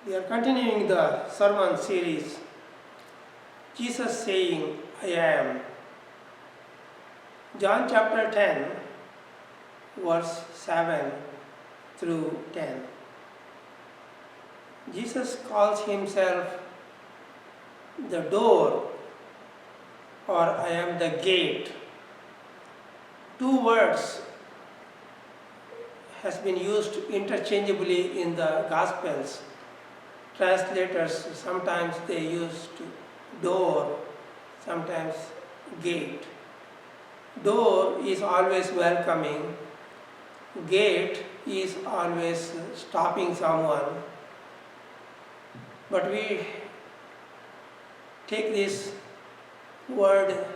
We are continuing the sermon series, Jesus saying, I am. John chapter 10, verse 7 through 10. Jesus calls himself the door, or I am the gate. Two words has been used interchangeably in the Gospels. Translators, sometimes they use door, sometimes gate. Door is always welcoming, gate is always stopping someone. But we take this word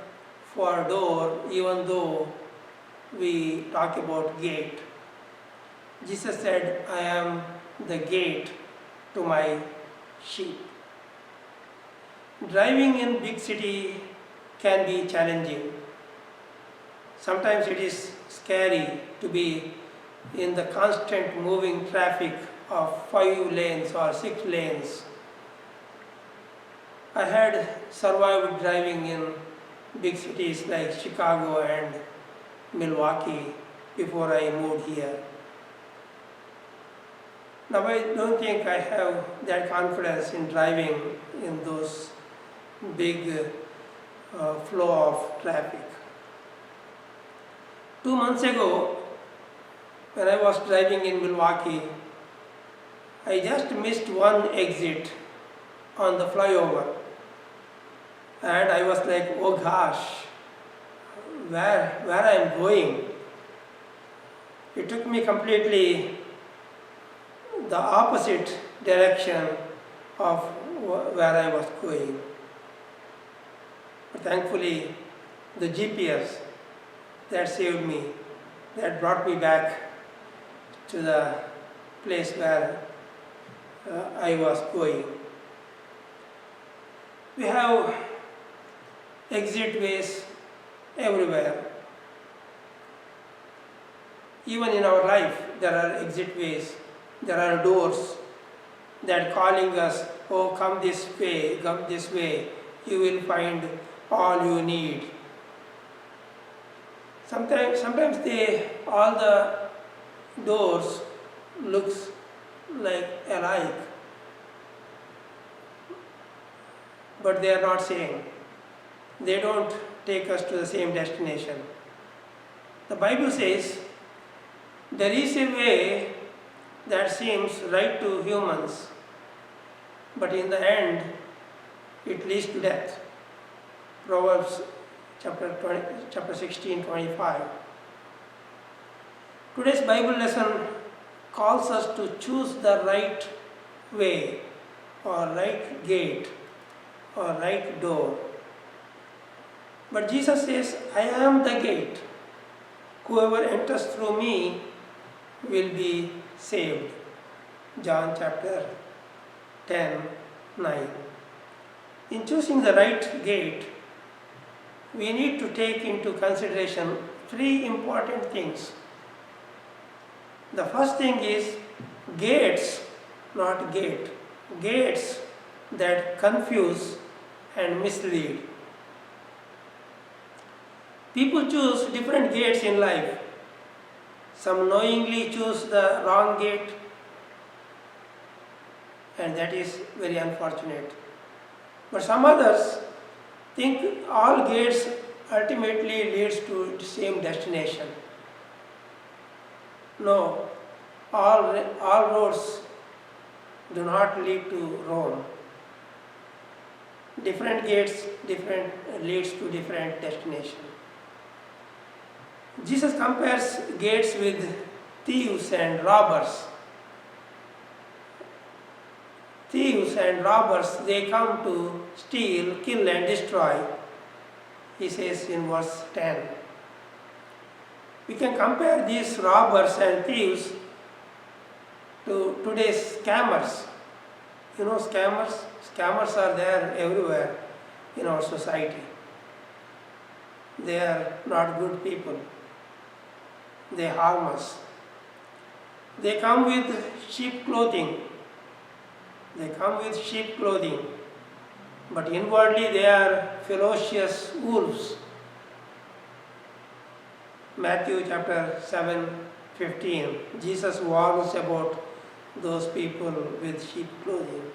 for door even though we talk about gate. Jesus said, I am the gate to my sheep. Driving in big city can be challenging. Sometimes it is scary to be in the constant moving traffic of 5 lanes or 6 lanes. I had survived driving in big cities like Chicago and Milwaukee before I moved here. Now I don't think I have that confidence in driving in those big flow of traffic. 2 months ago, when I was driving in Milwaukee, I just missed one exit on the flyover. And I was like, oh gosh, where I am going? It took me completely the opposite direction of where I was going. But thankfully, the GPS that saved me, that brought me back to the place where I was going. We have exit ways everywhere. Even in our life, there are exit ways. There are doors that calling us, oh, come this way, you will find all you need. Sometimes all the doors looks like alike, but they are not same. They don't take us to the same destination. The Bible says there is a way that seems right to humans, but in the end, it leads to death. Proverbs chapter 16:25. Today's Bible lesson calls us to choose the right way, or right gate, or right door. But Jesus says, I am the gate. Whoever enters through me will be saved. John chapter 10:9. In choosing the right gate, we need to take into consideration 3 important things. The first thing is gates, not gate. Gates that confuse and mislead. People choose different gates in life. Some knowingly choose the wrong gate, and that is very unfortunate. But some others think all gates ultimately leads to the same destination. No, all roads do not lead to Rome. Different gates leads to different destination. Jesus compares gates with thieves and robbers. Thieves and robbers, they come to steal, kill and destroy, he says in verse 10. We can compare these robbers and thieves to today's scammers. You know scammers? Scammers are there everywhere in our society. They are not good people. They harm us. They come with cheap clothing. They come with sheep clothing, but inwardly they are ferocious wolves. Matthew chapter 7:15. Jesus warns about those people with sheep clothing.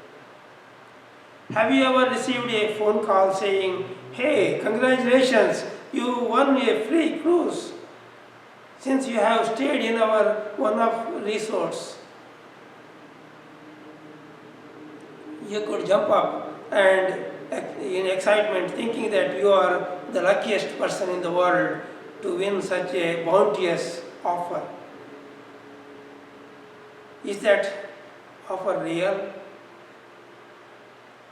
Have you ever received a phone call saying, "Hey, congratulations, you won a free cruise since you have stayed in our one-off resorts"? You could jump up and in excitement thinking that you are the luckiest person in the world to win such a bounteous offer. Is that offer real?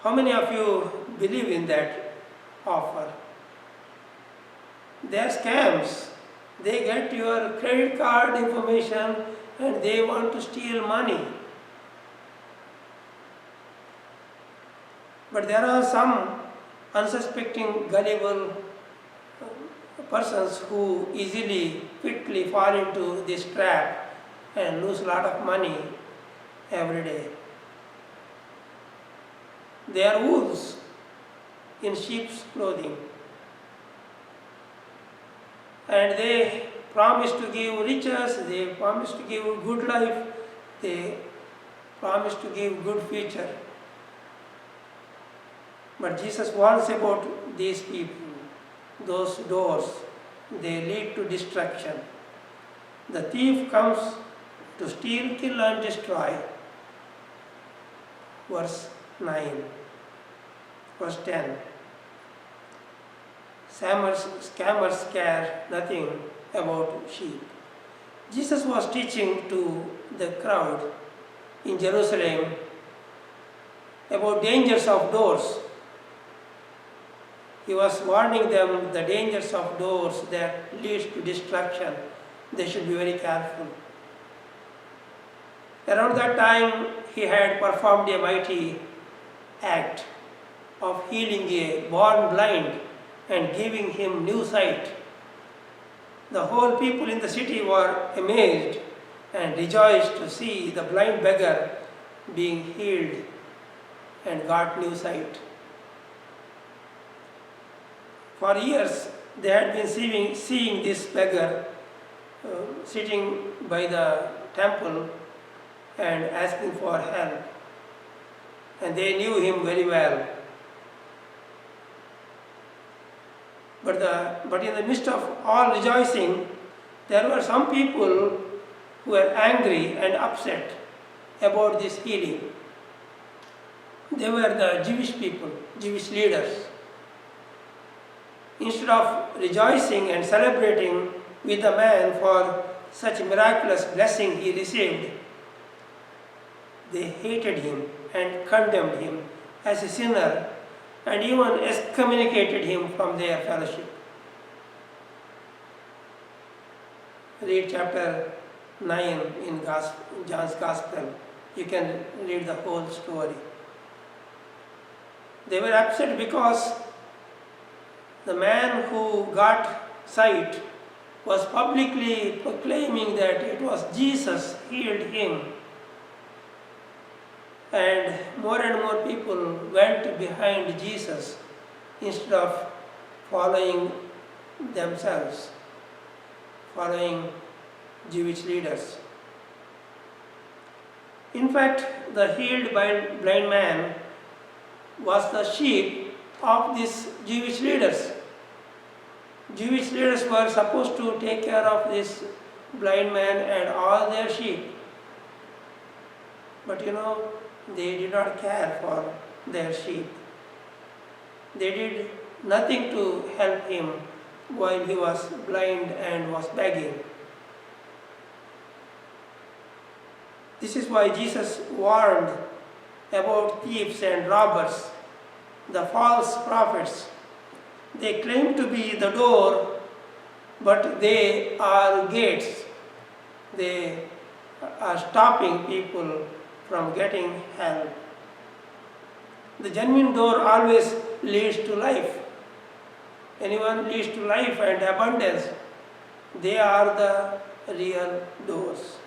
How many of you believe in that offer? They are scams. They get your credit card information and they want to steal money. But there are some unsuspecting, gullible persons who easily, quickly fall into this trap and lose a lot of money every day. They are wolves in sheep's clothing. And they promise to give riches, they promise to give good life, they promise to give good future. But Jesus warns about these people. Those doors, they lead to destruction. The thief comes to steal, kill and destroy. Verse 9. Verse 10. Scammers care nothing about sheep. Jesus was teaching to the crowd in Jerusalem about dangers of doors. He was warning them the dangers of doors that leads to destruction. They should be very careful. Around that time, he had performed a mighty act of healing a born blind and giving him new sight. The whole people in the city were amazed and rejoiced to see the blind beggar being healed and got new sight. For years, they had been seeing this beggar sitting by the temple and asking for help. And they knew him very well. But in the midst of all rejoicing, there were some people who were angry and upset about this healing. They were the Jewish people, Jewish leaders. Instead of rejoicing and celebrating with the man for such miraculous blessing he received, they hated him and condemned him as a sinner and even excommunicated him from their fellowship. Read chapter 9 in John's Gospel. You can read the whole story. They were upset because the man who got sight was publicly proclaiming that it was Jesus healed him. And more people went behind Jesus instead of following themselves, following Jewish leaders. In fact, the healed blind man was the sheep of these Jewish leaders. Jewish leaders were supposed to take care of this blind man and all their sheep. But they did not care for their sheep. They did nothing to help him while he was blind and was begging. This is why Jesus warned about thieves and robbers, the false prophets. They claim to be the door, but they are gates. They are stopping people from getting help. The genuine door always leads to life. Anyone leads to life and abundance. They are the real doors.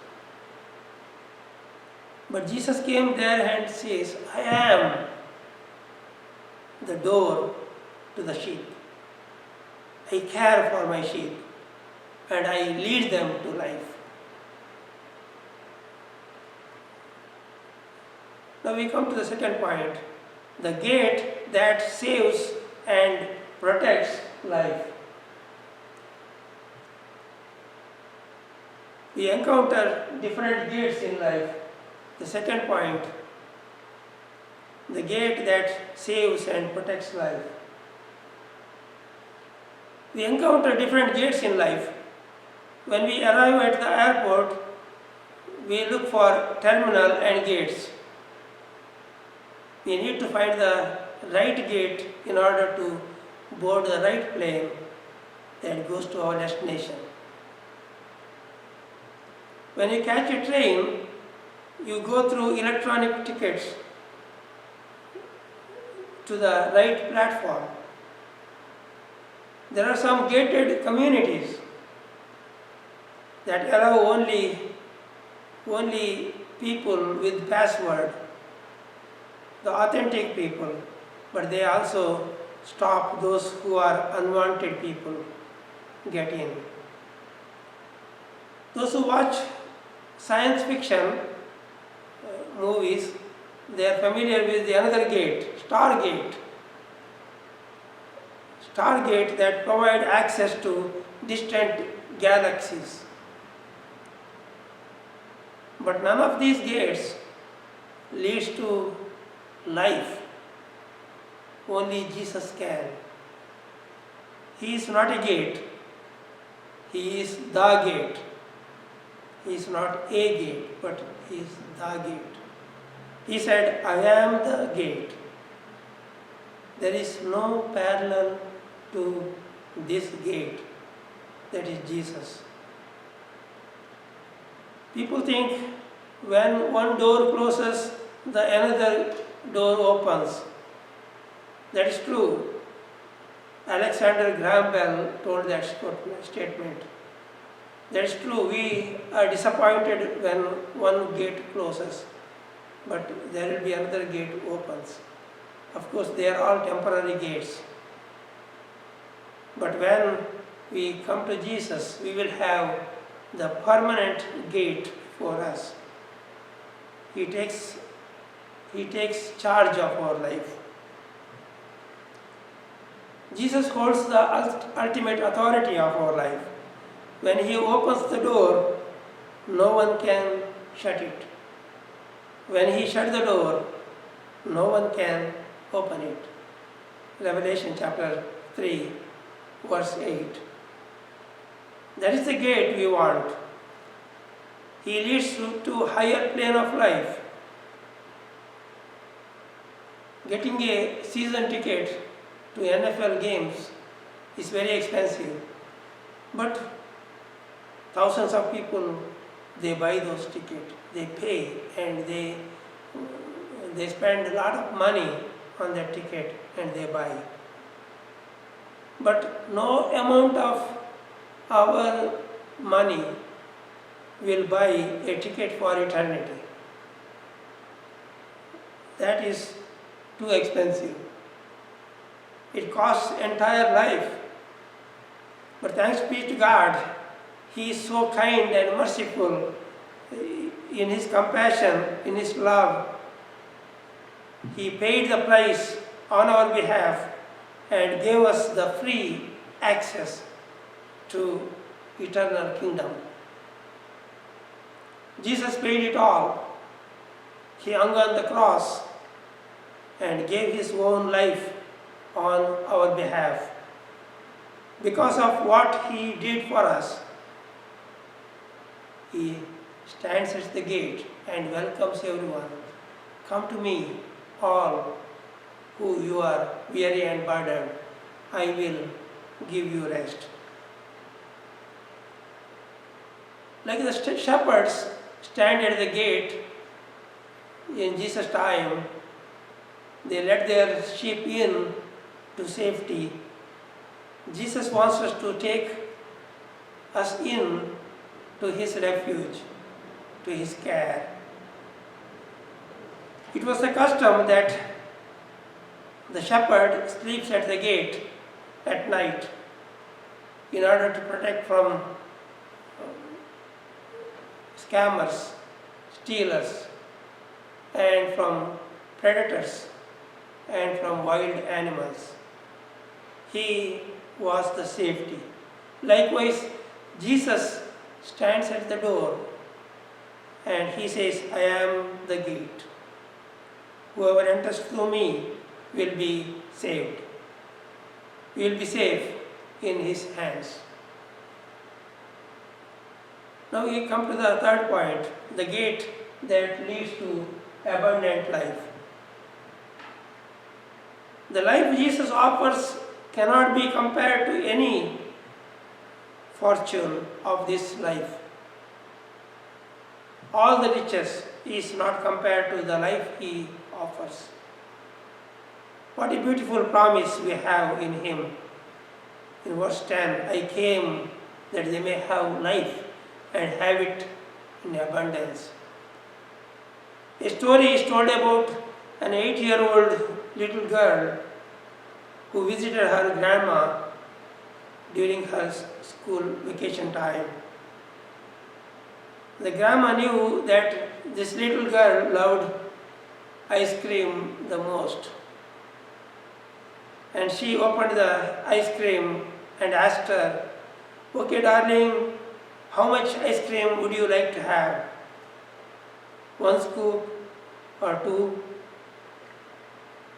But Jesus came there and says, I am the door to the sheep. I care for my sheep and I lead them to life. Now we come to the second point, the gate that saves and protects life. We encounter different gates in life. The second point, the gate that saves and protects life. We encounter different gates in life. When we arrive at the airport, we look for terminal and gates. We need to find the right gate in order to board the right plane that goes to our destination. When you catch a train, you go through electronic tickets to the right platform. There are some gated communities that allow only people with password, the authentic people, but they also stop those who are unwanted people get in. Those who watch science fiction movies, they are familiar with the another gate, Stargate. Stargate that provide access to distant galaxies. But none of these gates leads to life. Only Jesus can. He is not a gate. He is the gate. He is not a gate, but he is the gate. He said, I am the gate. There is no parallel to this gate, that is Jesus. People think when one door closes, the another door opens. That is true. Alexander Graham Bell told that statement. That is true. We are disappointed when one gate closes, but there will be another gate opens. Of course, they are all temporary gates. But when we come to Jesus, we will have the permanent gate for us. He takes charge of our life. Jesus holds the ultimate authority of our life. When he opens the door, no one can shut it. When he shuts the door, no one can open it. Revelation chapter 3, verse 8. That is the gate we want. He leads to higher plane of life. Getting a season ticket to NFL games is very expensive. But thousands of people, they buy those tickets. They pay and they spend a lot of money on that ticket and they buy. But no amount of our money will buy a ticket for eternity. That is too expensive. It costs entire life. But thanks be to God, He is so kind and merciful in His compassion, in His love. He paid the price on our behalf and gave us the free access to eternal kingdom. Jesus paid it all. He hung on the cross and gave His own life on our behalf. Because of what He did for us, He stands at the gate and welcomes everyone. Come to me, all who you are weary and burdened. I will give you rest. Like the shepherds stand at the gate in Jesus' time, they let their sheep in to safety. Jesus wants us to take us in to His refuge, to His care. It was the custom that the shepherd sleeps at the gate at night in order to protect from scammers, stealers, and from predators and from wild animals. He was the safety. Likewise, Jesus stands at the door and he says, I am the gate. Whoever enters through me will be saved. We will be safe in his hands. Now we come to the third point, the gate that leads to abundant life. The life Jesus offers cannot be compared to any fortune of this life. All the riches is not compared to the life he offers. What a beautiful promise we have in him. In verse 10, I came that they may have life and have it in abundance. A story is told about an 8-year-old little girl who visited her grandma during her school vacation time. The grandma knew that this little girl loved ice cream the most. And she opened the ice cream and asked her, okay darling, how much ice cream would you like to have? 1 scoop or 2?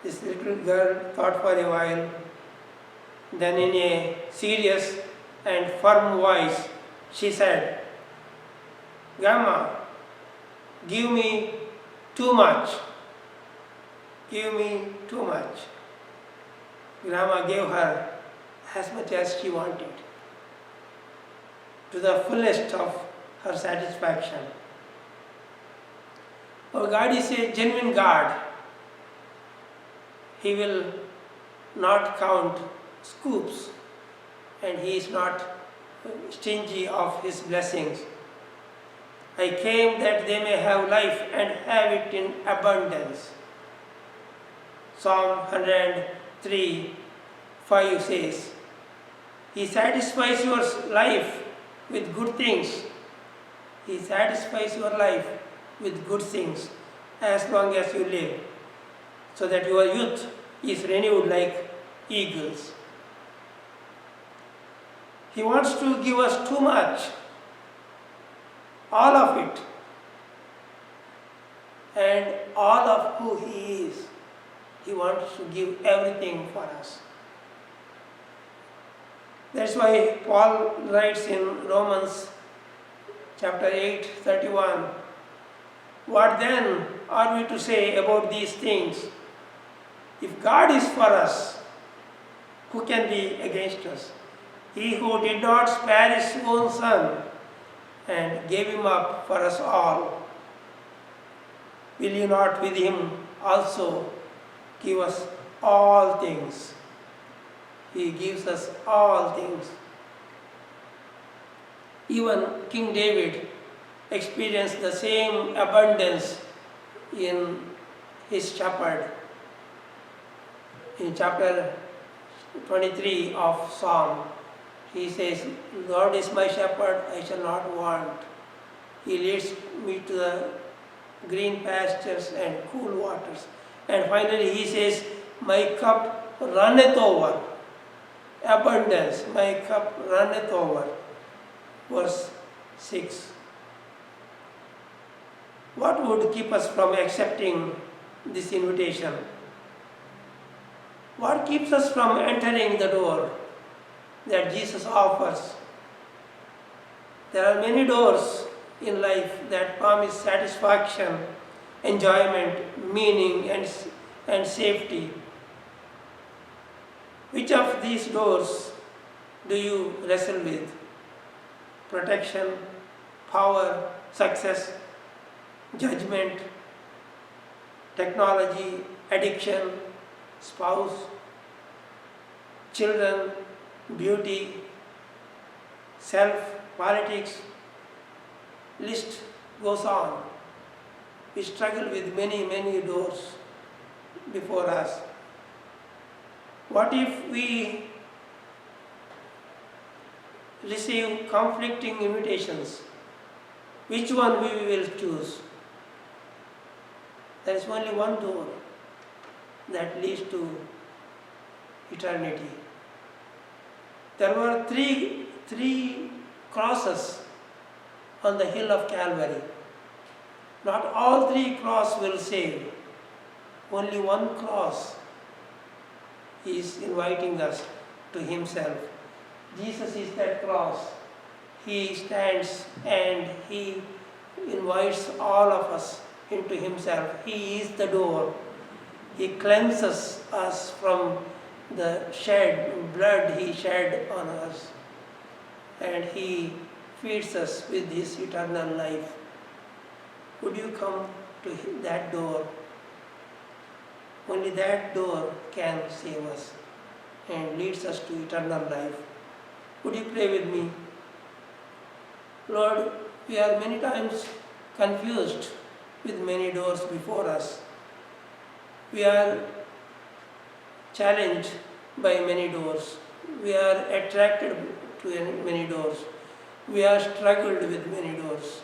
This little girl thought for a while. Then in a serious and firm voice, she said, Grandma, give me too much. Give me too much. Grandma gave her as much as she wanted, to the fullest of her satisfaction. Our God is a genuine God. He will not count scoops, and He is not stingy of His blessings. I came that they may have life and have it in abundance. Psalm 103:5 says, He satisfies your life with good things. He satisfies your life with good things as long as you live, so that your youth is renewed like eagles. He wants to give us too much, all of it, and all of who He is. He wants to give everything for us. That's why Paul writes in Romans chapter 8:31, what then are we to say about these things? If God is for us, who can be against us? He who did not spare His own Son and gave Him up for us all, will you not with Him also give us all things? He gives us all things. Even King David experienced the same abundance in his shepherd. In chapter 23 of Psalm, he says, Lord is my shepherd, I shall not want. He leads me to the green pastures and cool waters. And finally he says, my cup runneth over. Abundance, my cup runneth over. Verse 6. What would keep us from accepting this invitation? What keeps us from entering the door that Jesus offers? There are many doors in life that promise satisfaction, enjoyment, meaning, and safety. Which of these doors do you wrestle with? Protection, power, success, judgment, technology, addiction, spouse, children, beauty, self, politics, list goes on. We struggle with many, many doors before us. What if we receive conflicting invitations? Which one we will choose? There is only one door that leads to eternity. There were three crosses on the hill of Calvary. Not all three crosses will save. Only one cross is inviting us to Himself. Jesus is that cross. He stands and He invites all of us into Himself. He is the door. He cleanses us from the blood He shed on us, and He feeds us with His eternal life. Would you come to that door? Only that door can save us and leads us to eternal life. Would you pray with me? Lord, we are many times confused with many doors before us. We are challenged by many doors. We are attracted to many doors. We are struggled with many doors.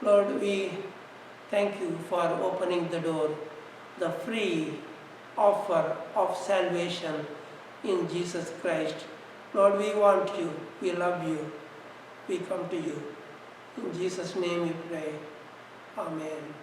Lord, we thank You for opening the door, the free offer of salvation in Jesus Christ. Lord, we want You. We love You. We come to You. In Jesus' name we pray. Amen.